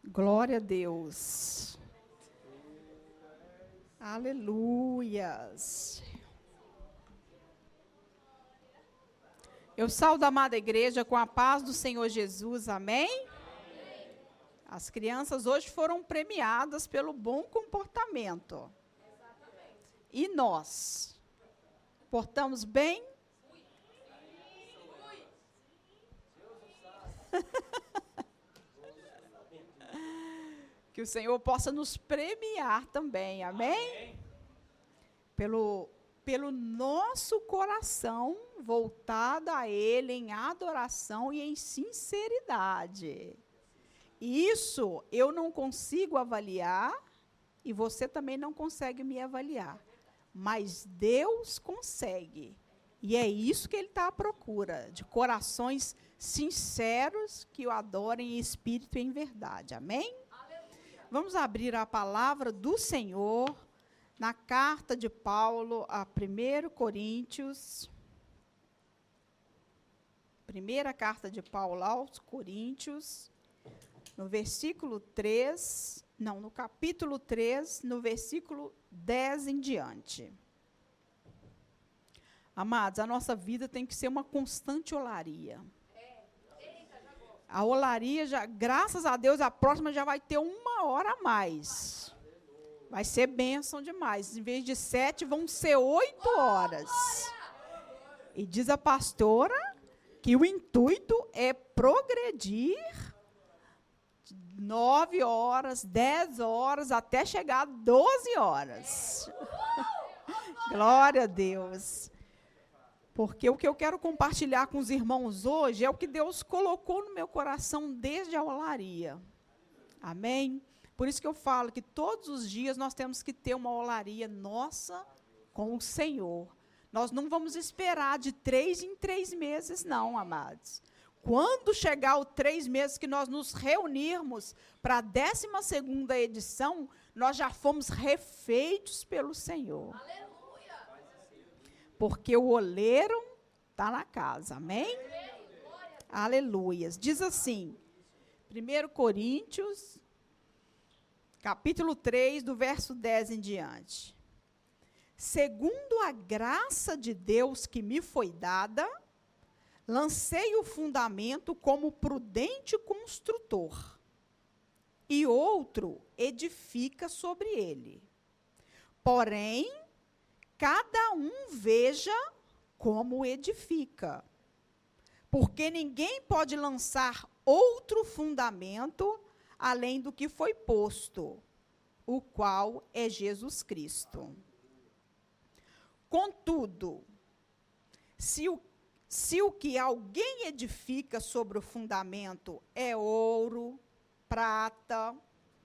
Glória a Deus. Aleluias. Eu saúdo a amada igreja com a paz do Senhor Jesus, amém? As crianças hoje foram premiadas pelo bom comportamento. E nós? Portamos bem? Que o Senhor possa nos premiar também, amém? Pelo nosso coração voltado a Ele em adoração e em sinceridade. Isso eu não consigo avaliar e você também não consegue me avaliar. Mas Deus consegue. E é isso que Ele está à procura, de corações sinceros que o adorem em espírito e em verdade. Amém? Vamos abrir a palavra do Senhor na carta de Paulo a 1 Coríntios. Primeira carta de Paulo aos Coríntios, no capítulo 3, no versículo 10 em diante. Amados, a nossa vida tem que ser uma constante olaria. A olaria, já, graças a Deus, a próxima já vai ter 1 hora a mais. Vai ser bênção demais. Em vez de 7, vão ser 8 horas. E diz a pastora que o intuito é progredir 9 horas, 10 horas, até chegar a 12 horas. Glória a Deus. Porque o que eu quero compartilhar com os irmãos hoje é o que Deus colocou no meu coração desde a olaria. Amém? Por isso que eu falo que todos os dias nós temos que ter uma olaria nossa com o Senhor. Nós não vamos esperar de 3 em 3 meses, não, amados. Quando chegar os 3 meses que nós nos reunirmos para a 12ª edição, nós já fomos refeitos pelo Senhor. Aleluia. Porque o oleiro está na casa, amém? Aleluias. Diz assim, 1 Coríntios, capítulo 3, do verso 10 em diante. Segundo a graça de Deus que me foi dada, lancei o fundamento como prudente construtor, e outro edifica sobre ele. Porém, cada um veja como edifica. Porque ninguém pode lançar outro fundamento além do que foi posto, o qual é Jesus Cristo. Contudo, se o que alguém edifica sobre o fundamento é ouro, prata,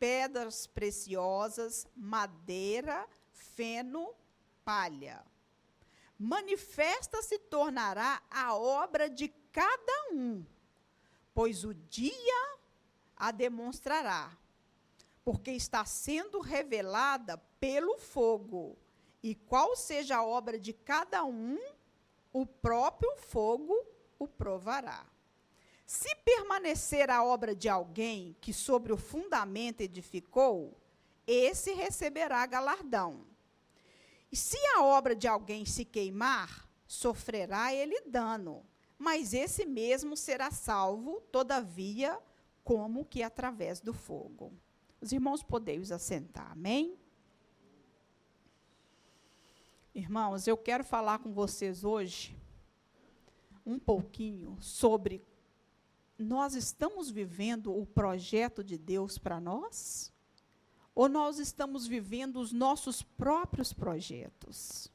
pedras preciosas, madeira, feno, palha, manifesta se tornará a obra de cada um, pois o dia a demonstrará, porque está sendo revelada pelo fogo, e qual seja a obra de cada um, o próprio fogo o provará. Se permanecer a obra de alguém que sobre o fundamento edificou, esse receberá galardão. E se a obra de alguém se queimar, sofrerá ele dano, mas esse mesmo será salvo, todavia, como que através do fogo. Os irmãos podem os assentar, amém? Irmãos, eu quero falar com vocês hoje um pouquinho sobre nós estamos vivendo o projeto de Deus para nós? Ou nós estamos vivendo os nossos próprios projetos?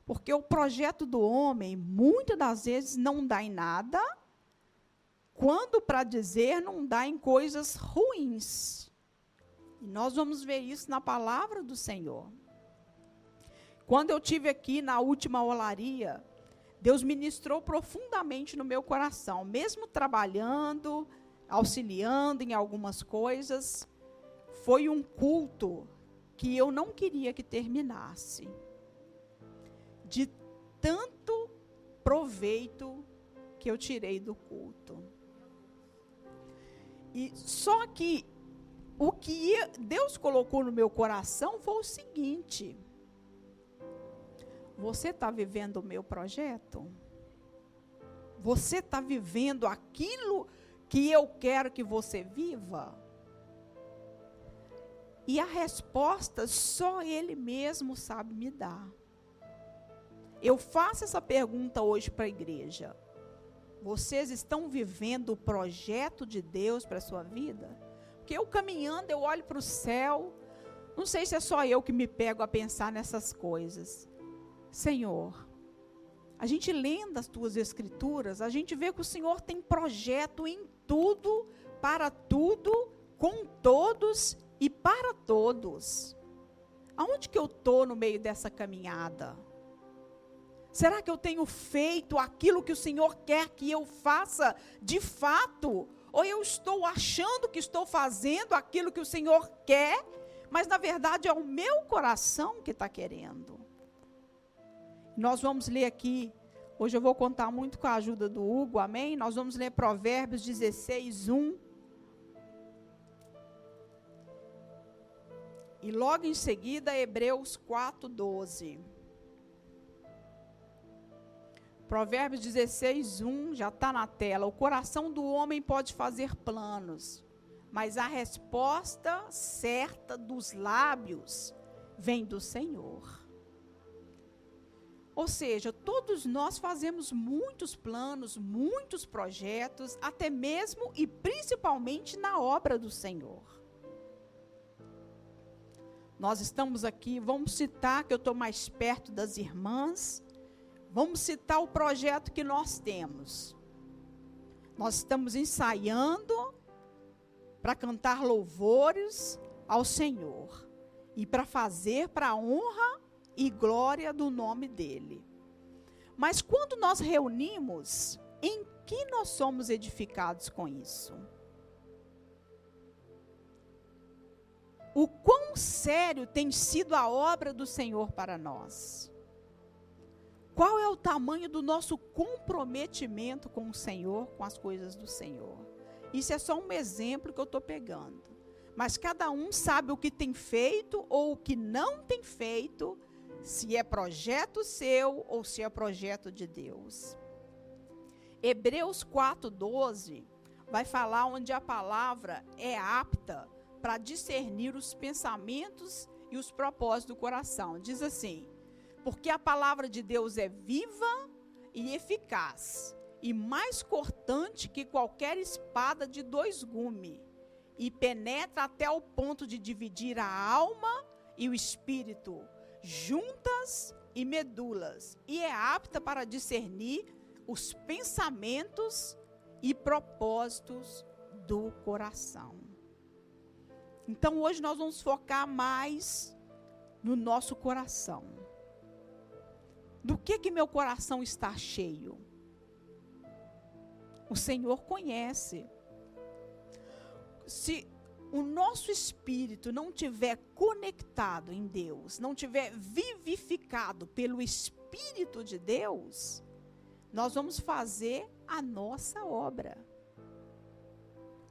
Porque o projeto do homem, muitas das vezes, não dá em nada, quando, para dizer, não dá em coisas ruins. E nós vamos ver isso na palavra do Senhor. Quando eu estive aqui na última olaria, Deus ministrou profundamente no meu coração, mesmo trabalhando, auxiliando em algumas coisas. Foi um culto que eu não queria que terminasse, de tanto proveito que eu tirei do culto. E só que o que Deus colocou no meu coração foi o seguinte: você está vivendo o meu projeto? Você está vivendo aquilo que eu quero que você viva? E a resposta só Ele mesmo sabe me dar. Eu faço essa pergunta hoje para a igreja. Vocês estão vivendo o projeto de Deus para a sua vida? Porque eu caminhando, eu olho para o céu, não sei se é só eu que me pego a pensar nessas coisas. Senhor, a gente lendo as tuas escrituras, a gente vê que o Senhor tem projeto em tudo, para tudo, com todos e para todos. Aonde que eu estou no meio dessa caminhada? Será que eu tenho feito aquilo que o Senhor quer que eu faça de fato? Ou eu estou achando que estou fazendo aquilo que o Senhor quer, mas na verdade é o meu coração que está querendo? Nós vamos ler aqui, hoje eu vou contar muito com a ajuda do Hugo, amém? Nós vamos ler Provérbios 16, 1. E logo em seguida, Hebreus 4, 12. Provérbios 16, 1, já está na tela. O coração do homem pode fazer planos, mas a resposta certa dos lábios vem do Senhor. Ou seja, todos nós fazemos muitos planos, muitos projetos, até mesmo e principalmente na obra do Senhor. Nós estamos aqui, vamos citar que eu estou mais perto das irmãs, vamos citar o projeto que nós temos. Nós estamos ensaiando para cantar louvores ao Senhor e para fazer para a honra e glória do nome dele. Mas quando nós reunimos, em que nós somos edificados com isso? O quão sério tem sido a obra do Senhor para nós? Qual é o tamanho do nosso comprometimento com o Senhor, com as coisas do Senhor? Isso é só um exemplo que eu estou pegando. Mas cada um sabe o que tem feito ou o que não tem feito, se é projeto seu ou se é projeto de Deus. Hebreus 4:12 vai falar onde a palavra é apta para discernir os pensamentos e os propósitos do coração. Diz assim: porque a palavra de Deus é viva e eficaz, e mais cortante que qualquer espada de 2 gumes, e penetra até o ponto de dividir a alma e o espírito, juntas e medulas, e é apta para discernir os pensamentos e propósitos do coração. Então hoje nós vamos focar mais no nosso coração. Do que meu coração está cheio? O Senhor conhece. Se o nosso espírito não estiver conectado em Deus, não estiver vivificado pelo Espírito de Deus, nós vamos fazer a nossa obra.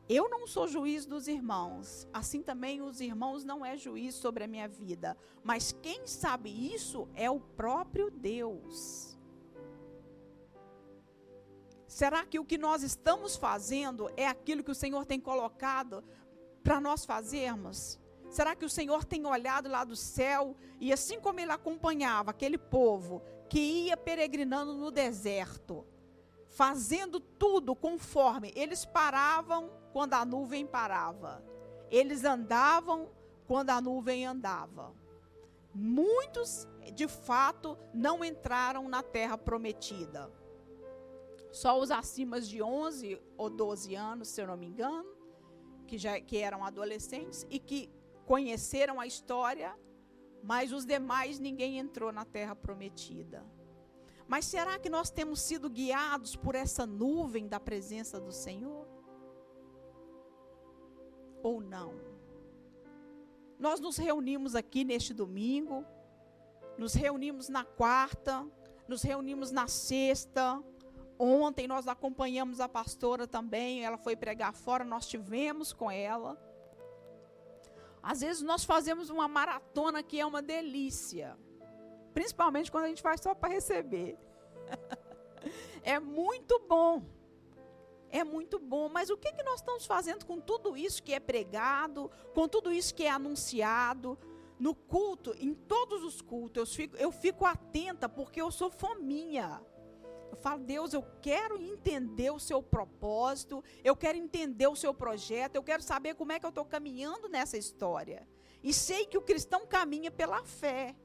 Eu não sou juiz dos irmãos, assim também os irmãos não é juiz sobre a minha vida, mas quem sabe isso é o próprio Deus. Será que o que nós estamos fazendo é aquilo que o Senhor tem colocado para nós fazermos? Será que o Senhor tem olhado lá do céu e assim como Ele acompanhava aquele povo que ia peregrinando no deserto, fazendo tudo conforme, eles paravam quando a nuvem parava, eles andavam quando a nuvem andava. Muitos, de fato, não entraram na terra prometida. Só os acima de 11 ou 12 anos, se eu não me engano, que eram adolescentes e que conheceram a história, mas os demais ninguém entrou na terra prometida. Mas será que nós temos sido guiados por essa nuvem da presença do Senhor? Ou não? Nós nos reunimos aqui neste domingo, nos reunimos na quarta, nos reunimos na sexta, Ontem nós acompanhamos a pastora também, ela foi pregar fora, nós tivemos com ela. Às vezes nós fazemos uma maratona que é uma delícia, principalmente quando a gente faz só para receber. É muito bom, mas o que nós estamos fazendo com tudo isso que é pregado, com tudo isso que é anunciado? No culto, em todos os cultos, eu fico atenta porque eu sou fominha. Eu falo, Deus, eu quero entender o seu propósito, eu quero entender o seu projeto, eu quero saber como é que eu estou caminhando nessa história. E sei que o cristão caminha pela fé.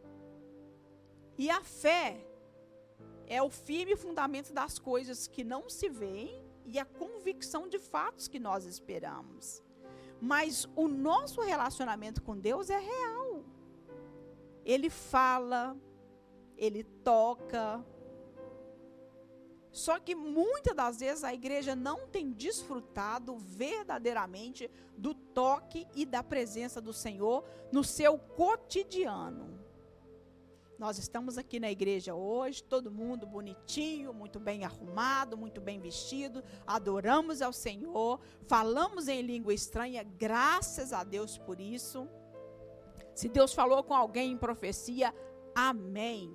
E a fé é o firme fundamento das coisas que não se veem e a convicção de fatos que nós esperamos. Mas o nosso relacionamento com Deus é real. Ele fala, ele toca. Só que muitas das vezes a igreja não tem desfrutado verdadeiramente do toque e da presença do Senhor no seu cotidiano. Nós estamos aqui na igreja hoje, todo mundo bonitinho, muito bem arrumado, muito bem vestido, adoramos ao Senhor, falamos em língua estranha, graças a Deus por isso. Se Deus falou com alguém em profecia, amém.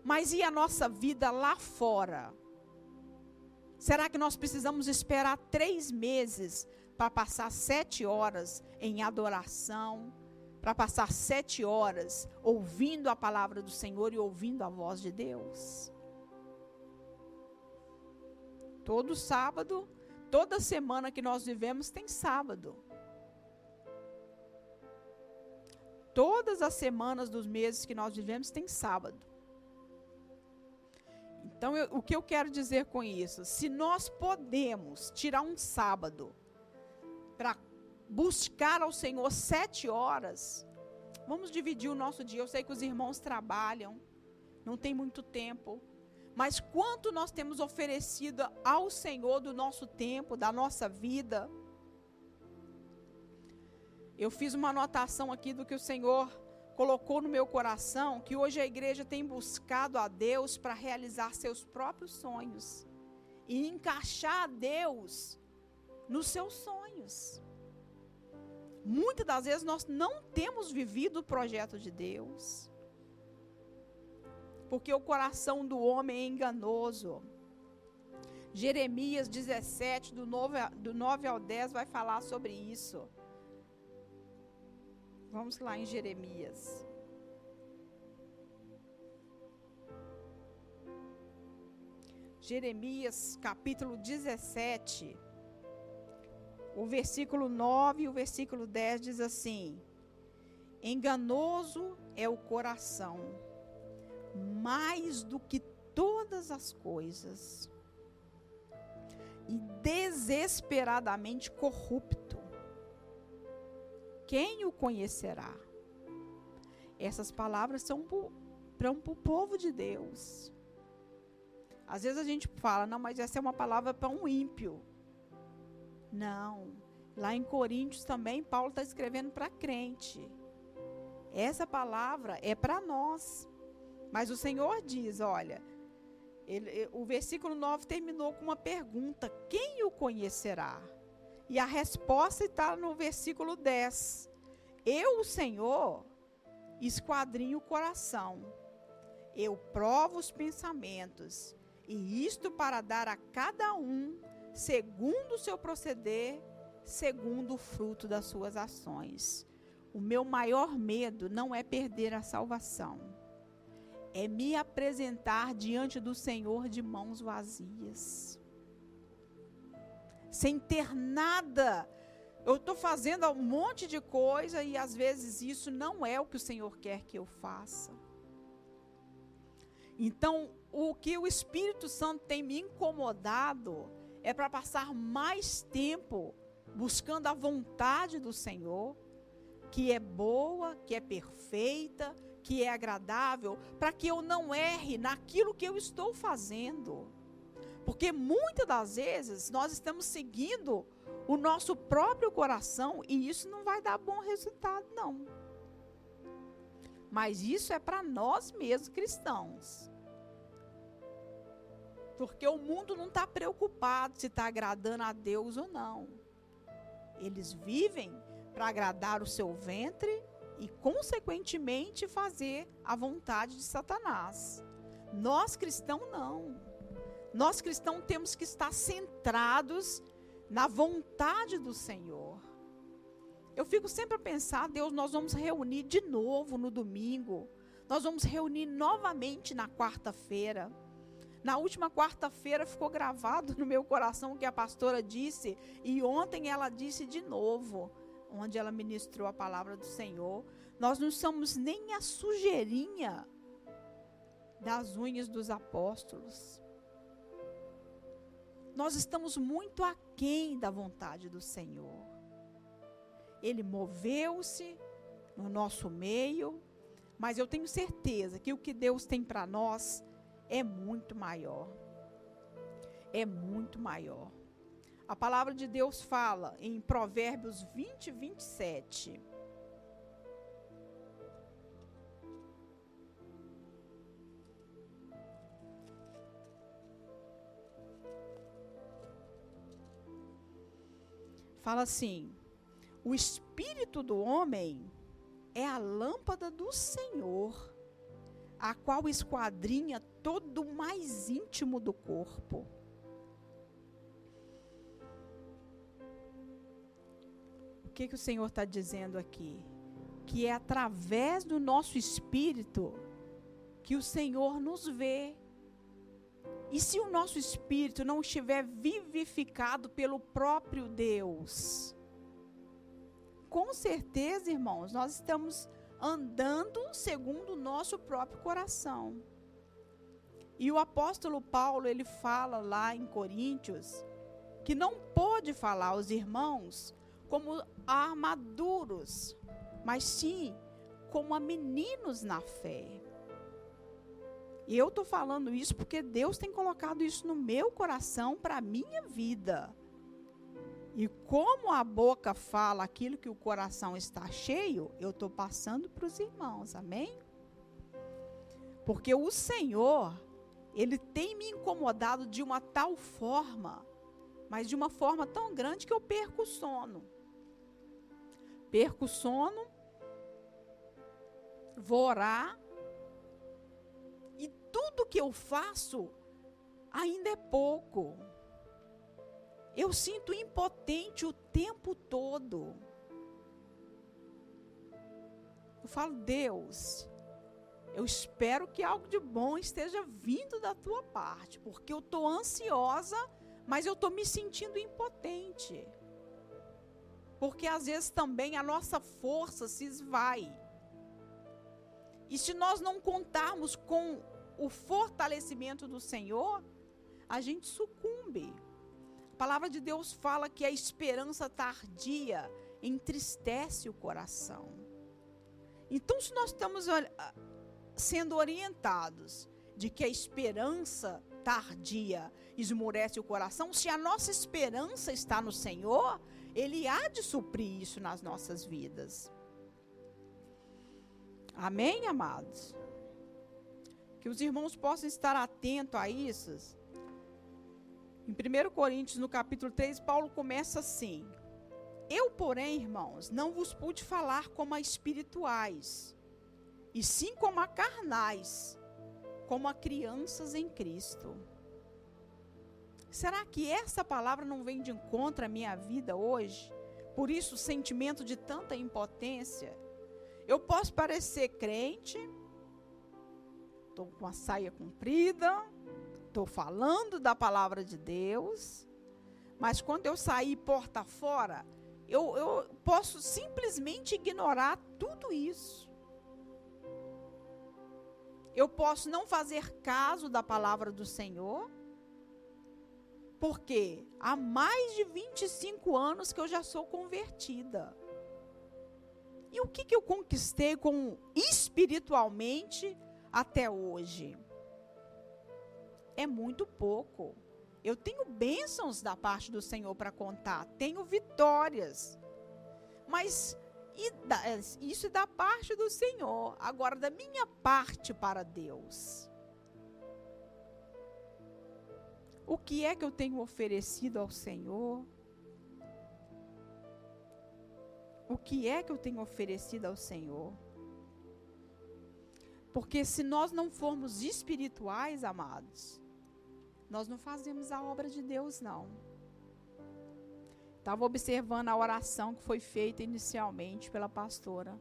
Mas e a nossa vida lá fora? Será que nós precisamos esperar 3 meses para passar 7 horas em adoração? Para passar 7 horas ouvindo a palavra do Senhor e ouvindo a voz de Deus? Todo sábado, toda semana que nós vivemos tem sábado. Todas as semanas dos meses que nós vivemos tem sábado. Então, o que eu quero dizer com isso? Se nós podemos tirar um sábado para buscar ao Senhor 7 horas, vamos dividir o nosso dia. Eu sei que os irmãos trabalham, não tem muito tempo, mas quanto nós temos oferecido ao Senhor do nosso tempo, da nossa vida? Eu fiz uma anotação aqui do que o Senhor colocou no meu coração, que hoje a igreja tem buscado a Deus para realizar seus próprios sonhos e encaixar a Deus nos seus sonhos. Muitas das vezes nós não temos vivido o projeto de Deus, porque o coração do homem é enganoso. Jeremias 17, do 9 ao 10, vai falar sobre isso. Vamos lá em Jeremias. Jeremias, capítulo 17, o versículo 9 e o versículo 10 diz assim: enganoso é o coração, mais do que todas as coisas, e desesperadamente corrupto. Quem o conhecerá? Essas palavras são para o povo de Deus. Às vezes a gente fala, não, mas essa é uma palavra para um ímpio. Não. Lá em Coríntios também, Paulo está escrevendo para crente. Essa palavra é para nós. Mas o Senhor diz, olha, o versículo 9 terminou com uma pergunta: quem o conhecerá? E a resposta está no versículo 10. Eu, o Senhor, esquadrinho o coração. Eu provo os pensamentos. E isto para dar a cada um, segundo o seu proceder, segundo o fruto das suas ações. O meu maior medo não é perder a salvação. É me apresentar diante do Senhor de mãos vazias. Sem ter nada. Eu estou fazendo um monte de coisa e às vezes isso não é o que o Senhor quer que eu faça. Então, o que o Espírito Santo tem me incomodado é para passar mais tempo buscando a vontade do Senhor, que é boa, que é perfeita, que é agradável, para que eu não erre naquilo que eu estou fazendo. Porque muitas das vezes nós estamos seguindo o nosso próprio coração e isso não vai dar bom resultado, não. Mas isso é para nós mesmos cristãos. Porque o mundo não está preocupado se está agradando a Deus ou não. Eles vivem para agradar o seu ventre e, consequentemente, fazer a vontade de Satanás. Nós cristãos não. Nós cristãos temos que estar centrados na vontade do Senhor. Eu fico sempre a pensar, Deus, nós vamos reunir de novo no domingo. Nós vamos reunir novamente na quarta-feira. Na última quarta-feira ficou gravado no meu coração o que a pastora disse. E ontem ela disse de novo, onde ela ministrou a palavra do Senhor. Nós não somos nem a sujeirinha das unhas dos apóstolos. Nós estamos muito aquém da vontade do Senhor. Ele moveu-se no nosso meio, mas eu tenho certeza que o que Deus tem para nós é muito maior. É muito maior. A palavra de Deus fala em Provérbios 20, 27. Fala assim: o espírito do homem é a lâmpada do Senhor, a qual esquadrinha todo o mais íntimo do corpo. O que o Senhor está dizendo aqui? Que é através do nosso espírito que o Senhor nos vê. E se o nosso espírito não estiver vivificado pelo próprio Deus, com certeza, irmãos, nós estamos andando segundo o nosso próprio coração. E o apóstolo Paulo, ele fala lá em Coríntios, que não pôde falar aos irmãos como a maduros, mas sim como a meninos na fé. E eu estou falando isso porque Deus tem colocado isso no meu coração para a minha vida. E como a boca fala aquilo que o coração está cheio, eu estou passando para os irmãos, amém? Porque o Senhor, Ele tem me incomodado de uma tal forma, mas de uma forma tão grande que eu perco o sono. Perco o sono, vou orar, e tudo que eu faço ainda é pouco. Eu sinto impotente o tempo todo. Eu falo, Deus, eu espero que algo de bom esteja vindo da tua parte, porque eu estou ansiosa, mas eu estou me sentindo impotente. Porque às vezes também a nossa força se esvai. E se nós não contarmos com o fortalecimento do Senhor, a gente sucumbe. A palavra de Deus fala que a esperança tardia entristece o coração. Então, se nós estamos sendo orientados de que a esperança tardia esmorece o coração, se a nossa esperança está no Senhor, Ele há de suprir isso nas nossas vidas. Amém, amados? Que os irmãos possam estar atentos a isso. Em 1 Coríntios, no capítulo 3, Paulo começa assim: eu, porém, irmãos, não vos pude falar como a espirituais, e sim como a carnais, como a crianças em Cristo. Será que essa palavra não vem de encontro à minha vida hoje? Por isso, o sentimento de tanta impotência. Eu posso parecer crente, estou com a saia comprida, estou falando da palavra de Deus, mas quando eu sair porta fora, eu posso simplesmente ignorar tudo isso. Eu posso não fazer caso da palavra do Senhor, porque há mais de 25 anos que eu já sou convertida. E o que eu conquistei espiritualmente até hoje? É muito pouco. Eu tenho bênçãos da parte do Senhor para contar, tenho vitórias. Mas isso é da parte do Senhor. Agora, da minha parte para Deus. O que é que eu tenho oferecido ao Senhor? O que é que eu tenho oferecido ao Senhor? Porque se nós não formos espirituais, amados, nós não fazemos a obra de Deus, não. Estava observando a oração que foi feita inicialmente pela pastora.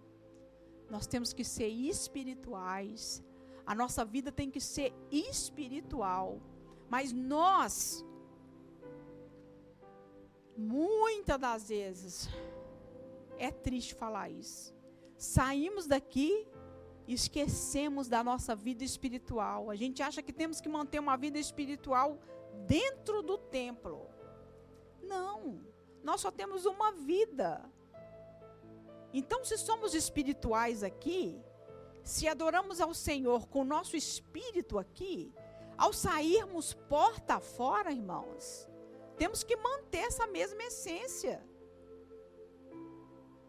Nós temos que ser espirituais. A nossa vida tem que ser espiritual. Mas nós, muitas das vezes, é triste falar isso, saímos daqui e esquecemos da nossa vida espiritual. A gente acha que temos que manter uma vida espiritual dentro do templo. Não, nós só temos uma vida. Então, se somos espirituais aqui, se adoramos ao Senhor com o nosso espírito aqui, ao sairmos porta fora, irmãos, temos que manter essa mesma essência.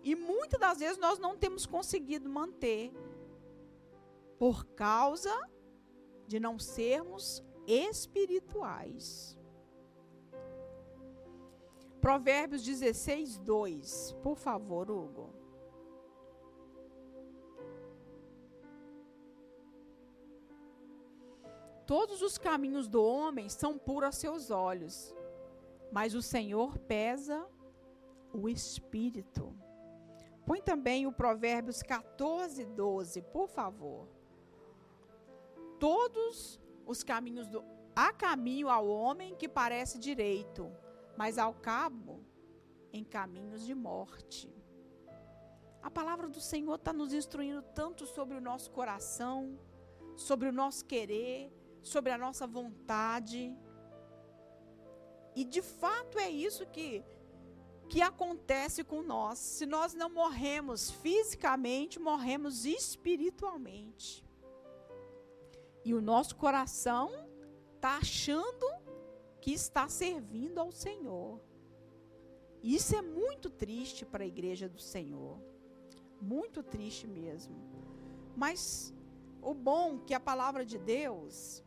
E muitas das vezes nós não temos conseguido manter, por causa de não sermos espirituais. Provérbios 16, 2. Por favor, Hugo. Todos os caminhos do homem são puros aos seus olhos, mas o Senhor pesa o espírito. Põe também o Provérbios 14, 12, por favor. Todos os caminhos há caminho ao homem que parece direito, mas ao cabo em caminhos de morte. A palavra do Senhor está nos instruindo tanto sobre o nosso coração, sobre o nosso querer, sobre a nossa vontade. E de fato é isso que acontece com nós. Se nós não morremos fisicamente, morremos espiritualmente. E o nosso coração está achando que está servindo ao Senhor. Isso é muito triste para a igreja do Senhor. Muito triste mesmo. Mas o bom é que a palavra de Deus,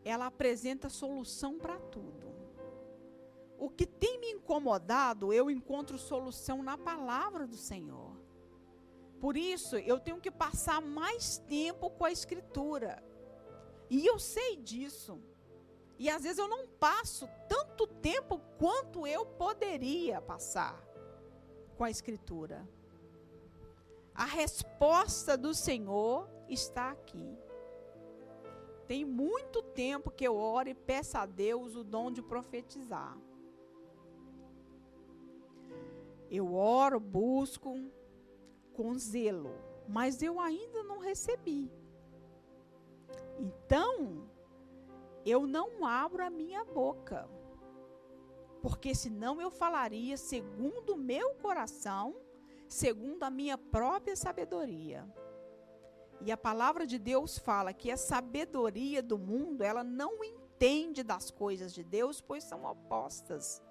ela apresenta solução para tudo. O que tem me incomodado, eu encontro solução na palavra do Senhor. Por isso, eu tenho que passar mais tempo com a Escritura. E eu sei disso. E às vezes eu não passo tanto tempo quanto eu poderia passar com a Escritura. A resposta do Senhor está aqui. Tem muito tempo que eu oro e peço a Deus o dom de profetizar. Eu oro, busco com zelo, mas eu ainda não recebi. Então, eu não abro a minha boca, porque senão eu falaria segundo o meu coração, segundo a minha própria sabedoria. E a palavra de Deus fala que a sabedoria do mundo, ela não entende das coisas de Deus, pois são opostas.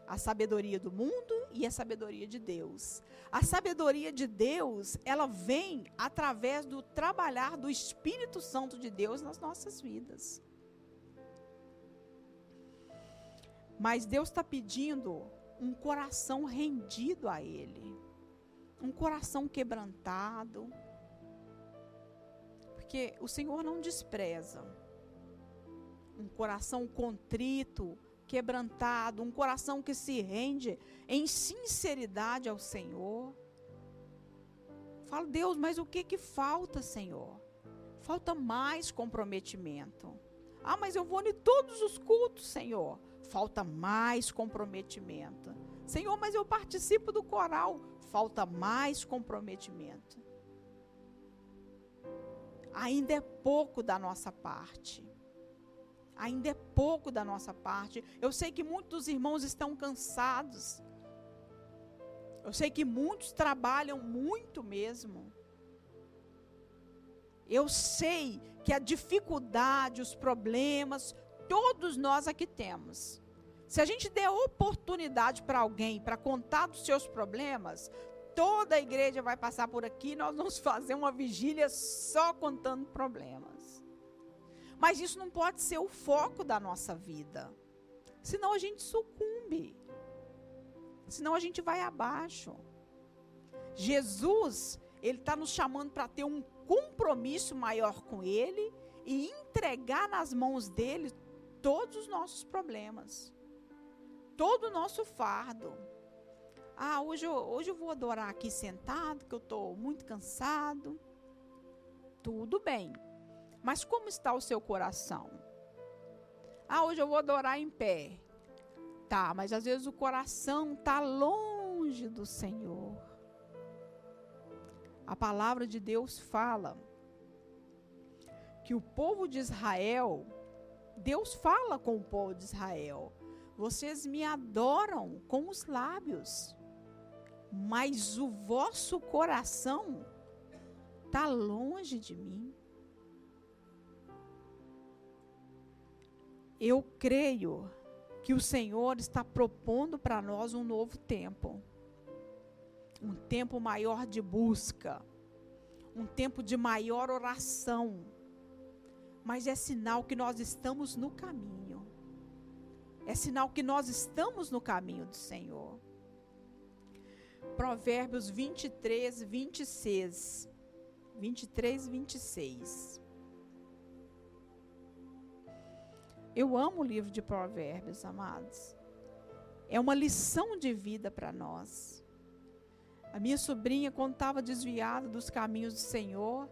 A sabedoria do mundo e a sabedoria de Deus. A sabedoria de Deus, ela vem através do trabalhar do Espírito Santo de Deus nas nossas vidas. Mas Deus está pedindo um coração rendido a Ele. Um coração quebrantado. Porque o Senhor não despreza. Um coração contrito, quebrantado, um coração que se rende em sinceridade ao Senhor. Falo, Deus, mas o que falta, Senhor? Falta mais comprometimento. Ah, mas eu vou em todos os cultos, Senhor. Falta mais comprometimento. Senhor, mas eu participo do coral. Falta mais comprometimento. Ainda é pouco da nossa parte. Ainda é pouco da nossa parte. Eu sei que muitos dos irmãos estão cansados. Eu sei que muitos trabalham muito mesmo. Eu sei que a dificuldade, os problemas, todos nós aqui temos. Se a gente der oportunidade para alguém para contar dos seus problemas, toda a igreja vai passar por aqui, nós vamos fazer uma vigília só contando problemas. Mas isso não pode ser o foco da nossa vida. Senão a gente sucumbe. Senão a gente vai abaixo. Jesus, Ele está nos chamando para ter um compromisso maior com Ele e entregar nas mãos dEle todos os nossos problemas. Todo o nosso fardo. Hoje eu vou adorar aqui sentado, que eu estou muito cansado. Tudo bem. Mas como está o seu coração? Hoje eu vou adorar em pé. Tá, mas às vezes o coração está longe do Senhor. A palavra de Deus fala que o povo de Israel, Deus fala com o povo de Israel: vocês me adoram com os lábios, mas o vosso coração está longe de mim. Eu creio que o Senhor está propondo para nós um novo tempo. Um tempo maior de busca. Um tempo de maior oração. Mas é sinal que nós estamos no caminho. É sinal que nós estamos no caminho do Senhor. Provérbios 23, 26. 23, 26. Eu amo o livro de Provérbios, amados. É uma lição de vida para nós. A minha sobrinha, quando estava desviada dos caminhos do Senhor,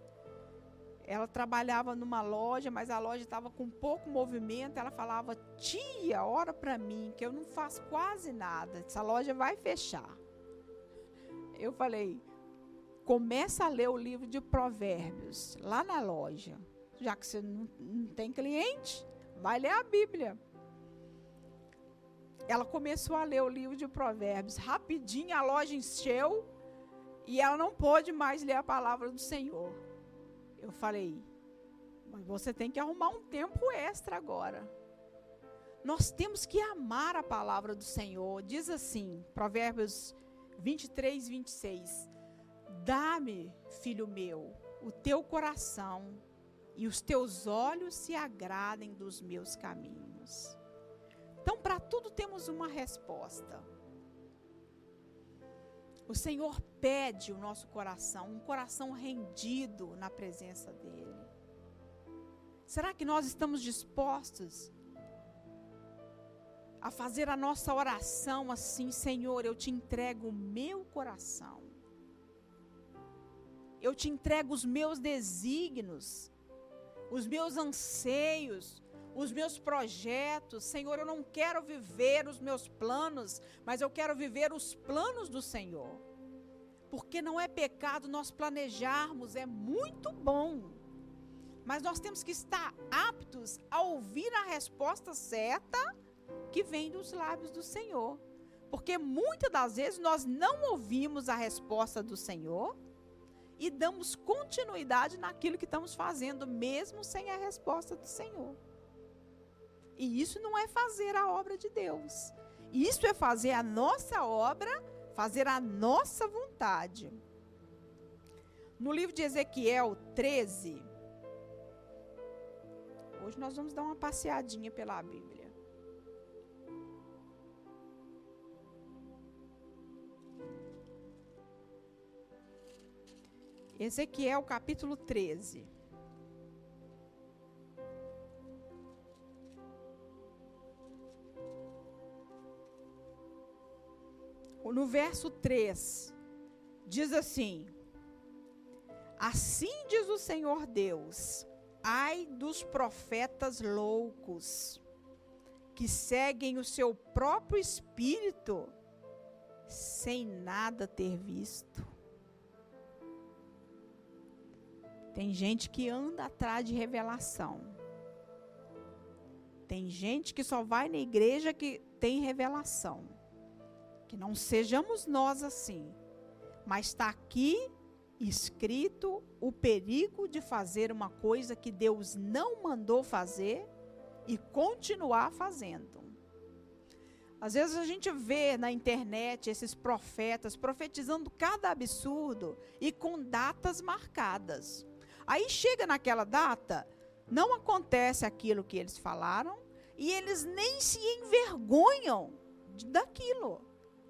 ela trabalhava numa loja, mas a loja estava com pouco movimento. Ela falava: tia, ora para mim, que eu não faço quase nada. Essa loja vai fechar. Eu falei: começa a ler o livro de Provérbios, lá na loja. Já que você não tem cliente, vai ler a Bíblia. Ela começou a ler o livro de Provérbios. Rapidinho a loja encheu e ela não pôde mais ler a palavra do Senhor. Eu falei: mas você tem que arrumar um tempo extra agora. Nós temos que amar a palavra do Senhor. Diz assim, Provérbios 23, 26. Dá-me, filho meu, o teu coração, e os teus olhos se agradem dos meus caminhos. Então, para tudo temos uma resposta. O Senhor pede o nosso coração, um coração rendido na presença dEle. Será que nós estamos dispostos a fazer a nossa oração assim: Senhor, eu te entrego o meu coração. Eu te entrego os meus desígnios, os meus anseios, os meus projetos. Senhor, eu não quero viver os meus planos, mas eu quero viver os planos do Senhor. Porque não é pecado nós planejarmos, é muito bom. Mas nós temos que estar aptos a ouvir a resposta certa que vem dos lábios do Senhor. Porque muitas das vezes nós não ouvimos a resposta do Senhor e damos continuidade naquilo que estamos fazendo, mesmo sem a resposta do Senhor. E isso não é fazer a obra de Deus. Isso é fazer a nossa obra, fazer a nossa vontade. No livro de Ezequiel 13, hoje nós vamos dar uma passeadinha pela Bíblia. Ezequiel capítulo 13. No verso 3, diz assim: assim diz o Senhor Deus: ai dos profetas loucos, que seguem o seu próprio espírito, sem nada ter visto. Tem gente que anda atrás de revelação. Tem gente que só vai na igreja que tem revelação. Que não sejamos nós assim. Mas está aqui escrito o perigo de fazer uma coisa que Deus não mandou fazer e continuar fazendo. Às vezes a gente vê na internet esses profetas profetizando cada absurdo e com datas marcadas. Aí chega naquela data, não acontece aquilo que eles falaram e eles nem se envergonham daquilo.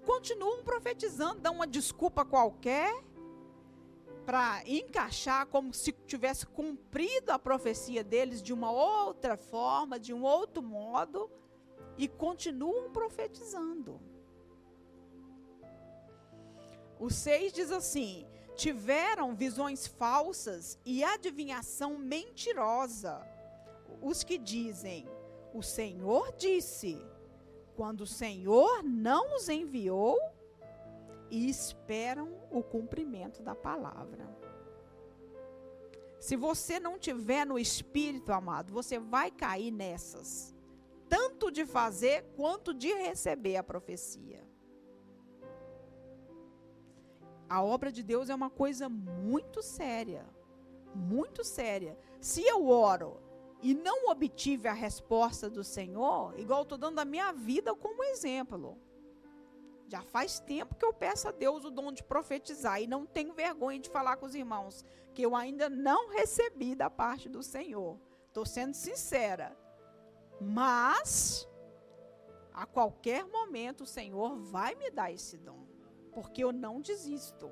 Continuam profetizando, dão uma desculpa qualquer para encaixar como se tivesse cumprido a profecia deles de uma outra forma, de um outro modo, e continuam profetizando. O 6 diz assim: tiveram visões falsas e adivinhação mentirosa os que dizem, o Senhor disse, quando o Senhor não os enviou, e esperam o cumprimento da palavra. Se você não tiver no Espírito, amado, você vai cair nessas, tanto de fazer quanto de receber a profecia. A obra de Deus é uma coisa muito séria, muito séria. Se eu oro e não obtive a resposta do Senhor, igual eu estou dando a minha vida como exemplo, já faz tempo que eu peço a Deus o dom de profetizar e não tenho vergonha de falar com os irmãos que eu ainda não recebi da parte do Senhor. Estou sendo sincera. Mas, a qualquer momento, o Senhor vai me dar esse dom. Porque eu não desisto.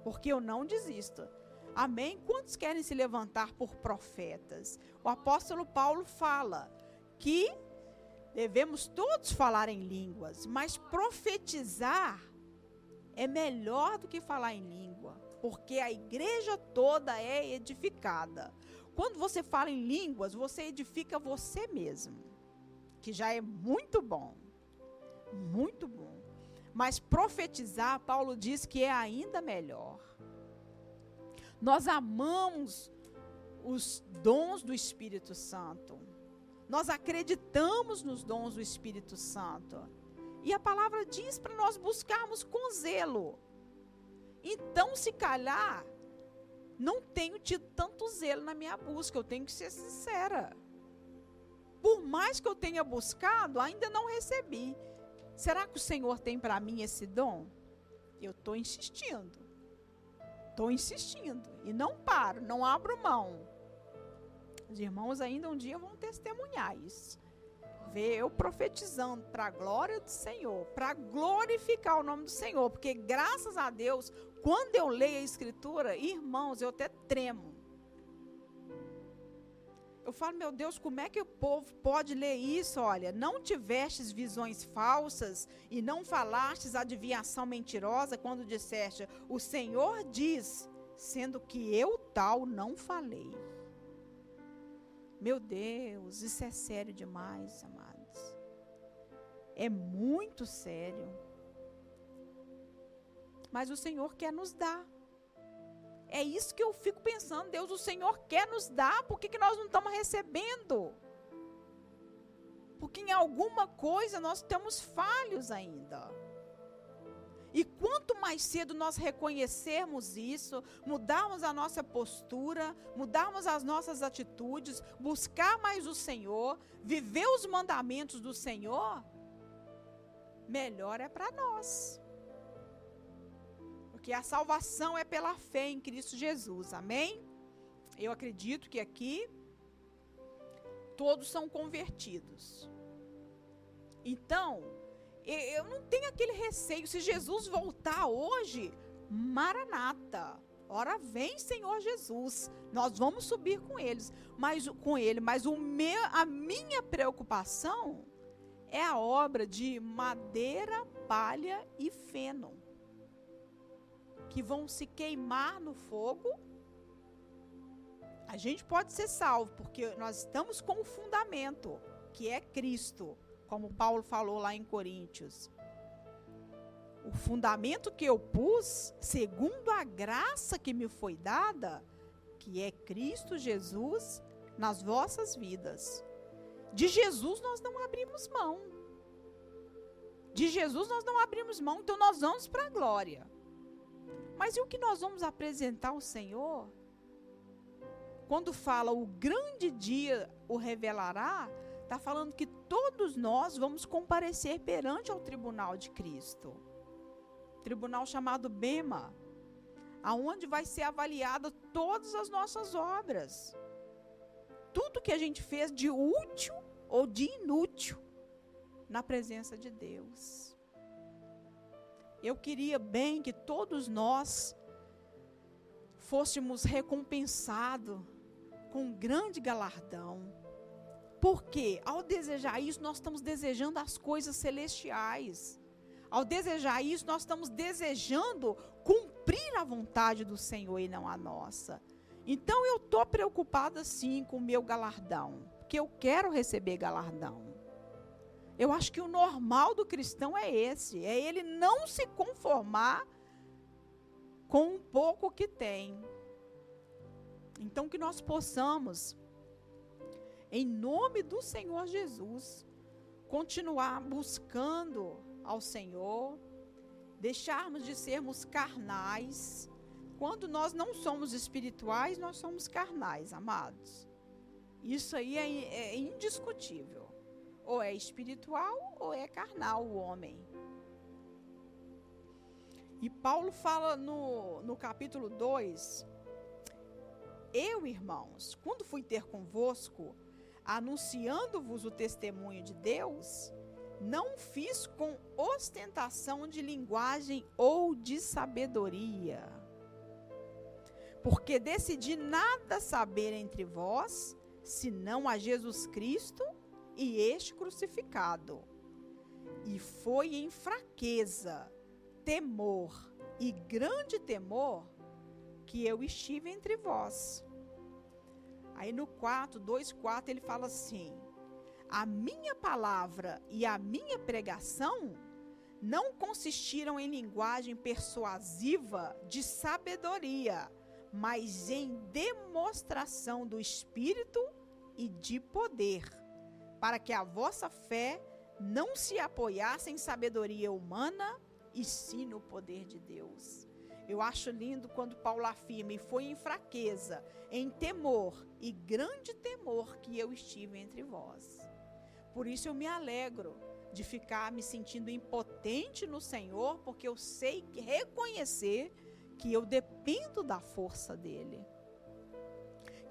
Porque eu não desisto. Amém? Quantos querem se levantar por profetas? O apóstolo Paulo fala que devemos todos falar em línguas, mas profetizar é melhor do que falar em língua, porque a igreja toda é edificada. Quando você fala em línguas, você edifica você mesmo, que já é muito bom, muito bom. Mas profetizar, Paulo diz que é ainda melhor. Nós amamos os dons do Espírito Santo. Nós acreditamos nos dons do Espírito Santo. E a palavra diz para nós buscarmos com zelo. Então, se calhar, não tenho tido tanto zelo na minha busca, eu tenho que ser sincera. Por mais que eu tenha buscado, ainda não recebi. Será que o Senhor tem para mim esse dom? Eu estou insistindo. Estou insistindo. E não paro, não abro mão. Os irmãos ainda um dia vão testemunhar isso. Ver eu profetizando para a glória do Senhor, para glorificar o nome do Senhor. Porque graças a Deus, quando eu leio a Escritura, irmãos, eu até tremo. Eu falo, meu Deus, como é que o povo pode ler isso? Olha, não tivestes visões falsas e não falastes adivinhação mentirosa quando disseste, o Senhor diz, sendo que eu tal não falei. Meu Deus, isso é sério demais, amados. É muito sério. Mas o Senhor quer nos dar. É isso que eu fico pensando, Deus, o Senhor quer nos dar, por que nós não estamos recebendo? Porque em alguma coisa nós estamos falhos ainda. E quanto mais cedo nós reconhecermos isso, mudarmos a nossa postura, mudarmos as nossas atitudes, buscar mais o Senhor, viver os mandamentos do Senhor, melhor é para nós. Porque a salvação é pela fé em Cristo Jesus, amém? Eu acredito que aqui todos são convertidos. Então, eu não tenho aquele receio, se Jesus voltar hoje, Maranata, ora vem Senhor Jesus, nós vamos subir com ele, mas a minha preocupação é a obra de madeira, palha e feno, que vão se queimar no fogo. A gente pode ser salvo, porque nós estamos com o fundamento, que é Cristo, como Paulo falou lá em Coríntios. O fundamento que eu pus, segundo a graça que me foi dada, que é Cristo Jesus nas vossas vidas. De Jesus nós não abrimos mão. De Jesus nós não abrimos mão, então nós vamos para a glória. Mas e o que nós vamos apresentar ao Senhor? Quando fala o grande dia o revelará, está falando que todos nós vamos comparecer perante ao tribunal de Cristo. Tribunal chamado Bema, aonde vai ser avaliada todas as nossas obras. tudo que a gente fez de útil ou de inútil na presença de Deus. Eu queria bem que todos nós fôssemos recompensados com um grande galardão. Porque ao desejar isso, nós estamos desejando as coisas celestiais. Ao desejar isso, nós estamos desejando cumprir a vontade do Senhor e não a nossa. Então eu estou preocupada sim com o meu galardão, porque eu quero receber galardão. Eu acho que o normal do cristão é esse, é ele não se conformar com um pouco que tem. Então que nós possamos, em nome do Senhor Jesus, continuar buscando ao Senhor, deixarmos de sermos carnais. Quando nós não somos espirituais, nós somos carnais, amados. Isso aí é indiscutível. Ou é espiritual ou é carnal o homem. E Paulo fala no capítulo 2, eu, irmãos, quando fui ter convosco, anunciando-vos o testemunho de Deus, não fiz com ostentação de linguagem ou de sabedoria, porque decidi nada saber entre vós, senão a Jesus Cristo e este crucificado. E foi em fraqueza, temor e grande temor que eu estive entre vós. Aí no 2:4 ele fala assim: a minha palavra e a minha pregação não consistiram em linguagem persuasiva de sabedoria, mas em demonstração do Espírito e de poder, para que a vossa fé não se apoiasse em sabedoria humana, e sim no poder de Deus. Eu acho lindo quando Paulo afirma: e foi em fraqueza, em temor e grande temor que eu estive entre vós. Por isso eu me alegro de ficar me sentindo impotente no Senhor, porque eu sei reconhecer que eu dependo da força dele,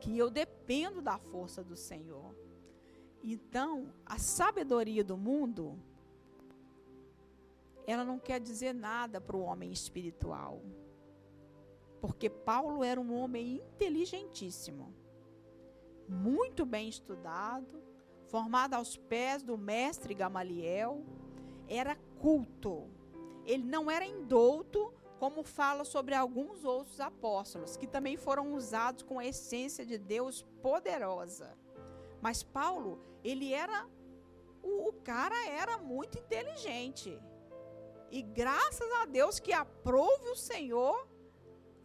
que eu dependo da força do Senhor. Então, a sabedoria do mundo, ela não quer dizer nada para o homem espiritual, porque Paulo era um homem inteligentíssimo, muito bem estudado, formado aos pés do mestre Gamaliel, era culto. Ele não era indouto, como fala sobre alguns outros apóstolos, que também foram usados com a essência de Deus poderosa. Mas Paulo, ele era, o cara era muito inteligente. E graças a Deus que aprove o Senhor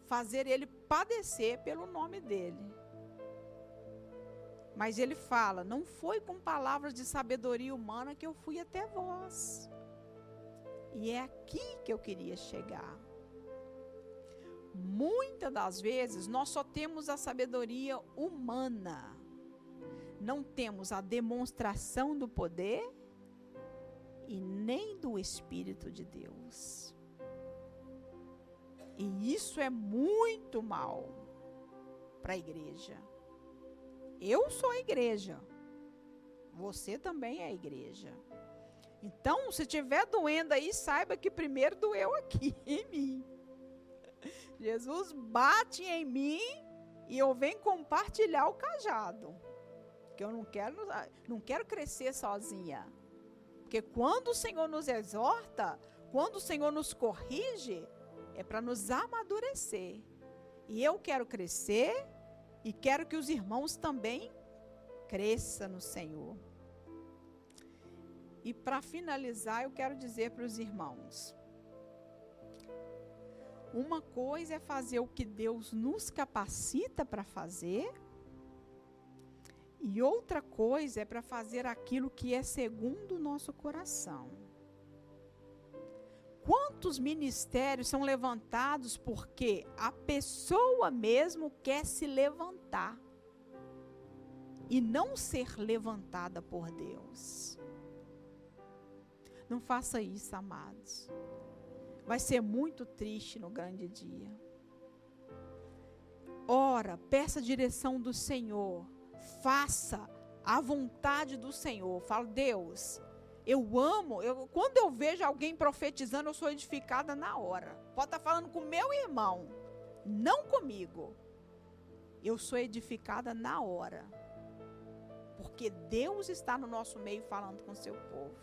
fazer ele padecer pelo nome dele. Mas ele fala: não foi com palavras de sabedoria humana que eu fui até vós. E é aqui que eu queria chegar. Muitas das vezes nós só temos a sabedoria humana. Não temos a demonstração do poder e nem do Espírito de Deus. E isso é muito mal para a igreja. Eu sou a igreja. Você também é a igreja. Então, se estiver doendo aí, saiba que primeiro doeu aqui em mim. Jesus bate em mim e eu venho compartilhar o cajado. Porque eu não quero crescer sozinha. Porque quando o Senhor nos exorta, quando o Senhor nos corrige, é para nos amadurecer. E eu quero crescer e quero que os irmãos também cresçam no Senhor. E para finalizar, eu quero dizer para os irmãos: uma coisa é fazer o que Deus nos capacita para fazer, e outra coisa é para fazer aquilo que é segundo o nosso coração. Quantos ministérios são levantados porque a pessoa mesmo quer se levantar e não ser levantada por Deus? Não faça isso, amados. Vai ser muito triste no grande dia. Ora, peça a direção do Senhor. faça a vontade do Senhor. Fala, Deus, eu amo, quando eu vejo alguém profetizando, eu sou edificada na hora. Pode estar falando com meu irmão, não comigo. Eu sou edificada na hora. Porque Deus está no nosso meio falando com o seu povo.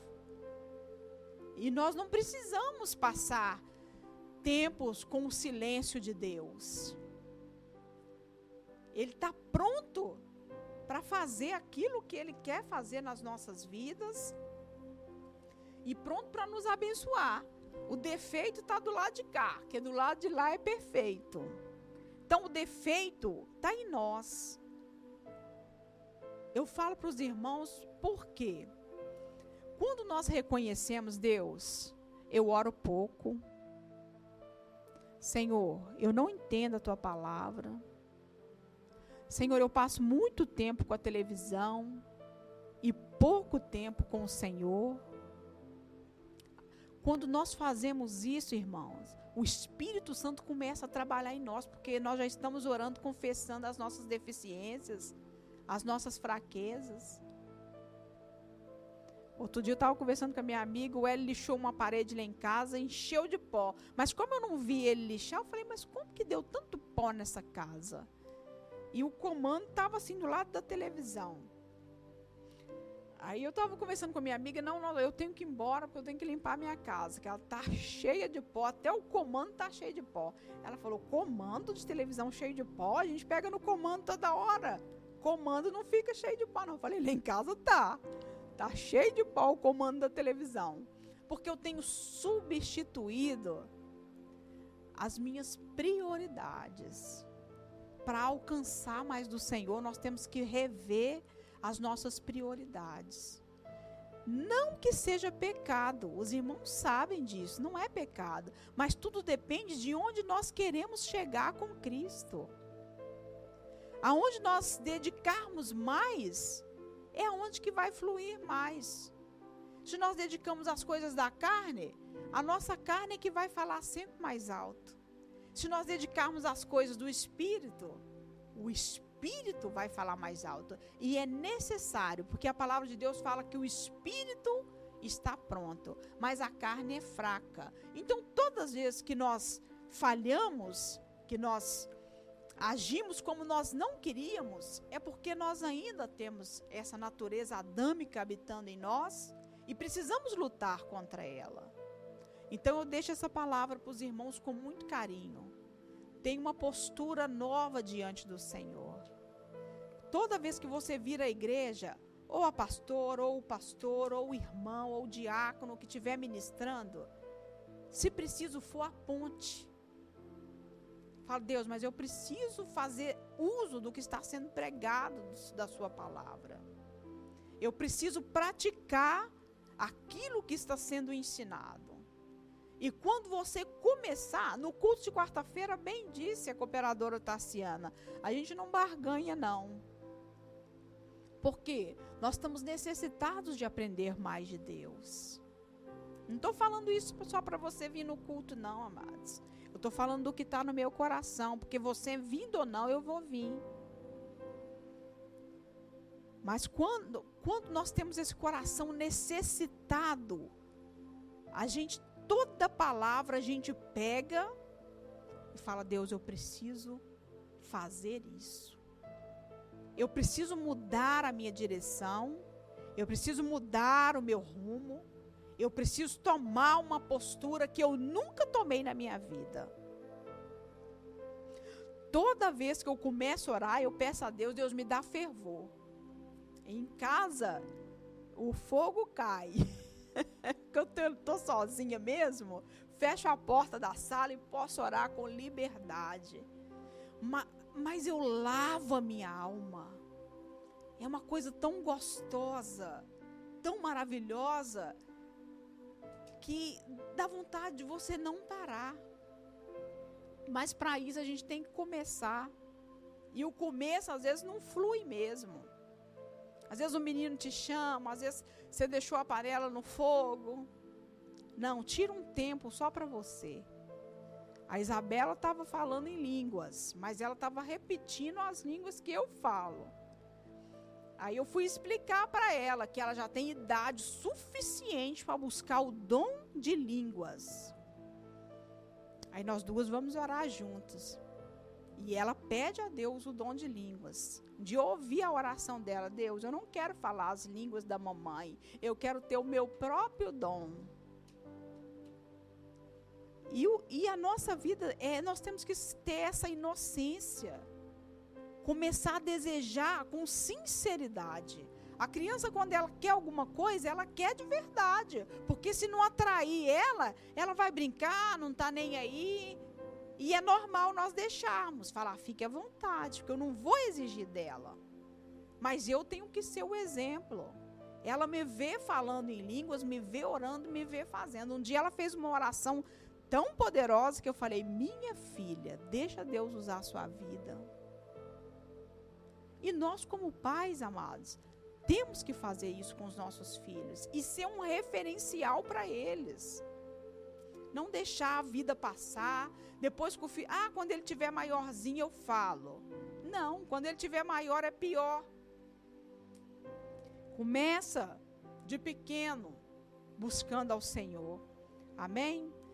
E nós não precisamos passar tempos com o silêncio de Deus. Ele está pronto para fazer aquilo que Ele quer fazer nas nossas vidas. E pronto para nos abençoar. O defeito está do lado de cá, porque do lado de lá é perfeito. Então o defeito está em nós. Eu falo para os irmãos, por quê? Quando nós reconhecemos Deus, eu oro pouco. Senhor, eu não entendo a tua palavra. Senhor, eu passo muito tempo com a televisão e pouco tempo com o Senhor. Quando nós fazemos isso, irmãos, o Espírito Santo começa a trabalhar em nós, porque nós já estamos orando, confessando as nossas deficiências, as nossas fraquezas. Outro dia eu estava conversando com a minha amiga, o Hélio lixou uma parede lá em casa, encheu de pó. Mas como eu não vi ele lixar, eu falei, mas como que deu tanto pó nessa casa? E o comando estava assim do lado da televisão. Aí eu estava conversando com a minha amiga, não, eu tenho que ir embora, porque eu tenho que limpar a minha casa, que ela está cheia de pó, até o comando está cheio de pó. Ela falou, comando de televisão cheio de pó? A gente pega no comando toda hora. Comando não fica cheio de pó, não. Eu falei, lá em casa tá cheio de pó o comando da televisão. Porque eu tenho substituído as minhas prioridades. Para alcançar mais do Senhor, nós temos que rever as nossas prioridades. Não que seja pecado, os irmãos sabem disso, não é pecado, mas tudo depende de onde nós queremos chegar com Cristo. Aonde nós dedicarmos mais, é aonde que vai fluir mais. Se nós dedicamos às coisas da carne, a nossa carne é que vai falar sempre mais alto. Se nós dedicarmos às coisas do Espírito, o Espírito vai falar mais alto. E é necessário, porque a palavra de Deus fala que o Espírito está pronto, mas a carne é fraca. Então, todas as vezes que nós falhamos, que nós agimos como nós não queríamos, é porque nós ainda temos essa natureza adâmica habitando em nós e precisamos lutar contra ela. Então eu deixo essa palavra para os irmãos com muito carinho. Tenha uma postura nova diante do Senhor. Toda vez que você vir à igreja, ou a pastor, ou o pastor, ou o irmão, ou o diácono que estiver ministrando, se preciso for, aponte. Fala, Deus, mas eu preciso fazer uso do que está sendo pregado da sua palavra. Eu preciso praticar aquilo que está sendo ensinado. E quando você começar, no culto de quarta-feira, bem disse a cooperadora Tassiana, a gente não barganha não. Por quê? Nós estamos necessitados de aprender mais de Deus. Não estou falando isso só para você vir no culto não, amados. Eu estou falando do que está no meu coração, porque você vindo ou não, eu vou vir. Mas quando nós temos esse coração necessitado, toda palavra a gente pega e fala, Deus, eu preciso fazer isso. Eu preciso mudar a minha direção, eu preciso mudar o meu rumo, eu preciso tomar uma postura que eu nunca tomei na minha vida. Toda vez que eu começo a orar, eu peço a Deus, Deus me dá fervor. Em casa, o fogo cai. Porque eu estou sozinha mesmo, fecho a porta da sala e posso orar com liberdade. Mas eu lavo a minha alma. É uma coisa tão gostosa, tão maravilhosa, que dá vontade de você não parar. Mas para isso a gente tem que começar. E o começo às vezes não flui mesmo. Às vezes o menino te chama, às vezes você deixou a panela no fogo. Não, tira um tempo só para você. A Isabela estava falando em línguas, mas ela estava repetindo as línguas que eu falo. Aí eu fui explicar para ela que ela já tem idade suficiente para buscar o dom de línguas. Aí nós duas vamos orar juntas. E ela pede a Deus o dom de línguas. De ouvir a oração dela. Deus, eu não quero falar as línguas da mamãe. Eu quero ter o meu próprio dom. E a nossa vida, nós temos que ter essa inocência. Começar a desejar com sinceridade. A criança, quando ela quer alguma coisa, ela quer de verdade. Porque se não atrair ela vai brincar, não está nem aí. E é normal nós deixarmos, falar, fique à vontade, porque eu não vou exigir dela. Mas eu tenho que ser o exemplo. Ela me vê falando em línguas, me vê orando, me vê fazendo. Um dia ela fez uma oração tão poderosa que eu falei, minha filha, deixa Deus usar a sua vida. E nós, como pais, amados, temos que fazer isso com os nossos filhos e ser um referencial para eles. Não deixar a vida passar, depois que o filho, quando ele tiver maiorzinho eu falo. Não, quando ele tiver maior é pior. Começa de pequeno, buscando ao Senhor. Amém?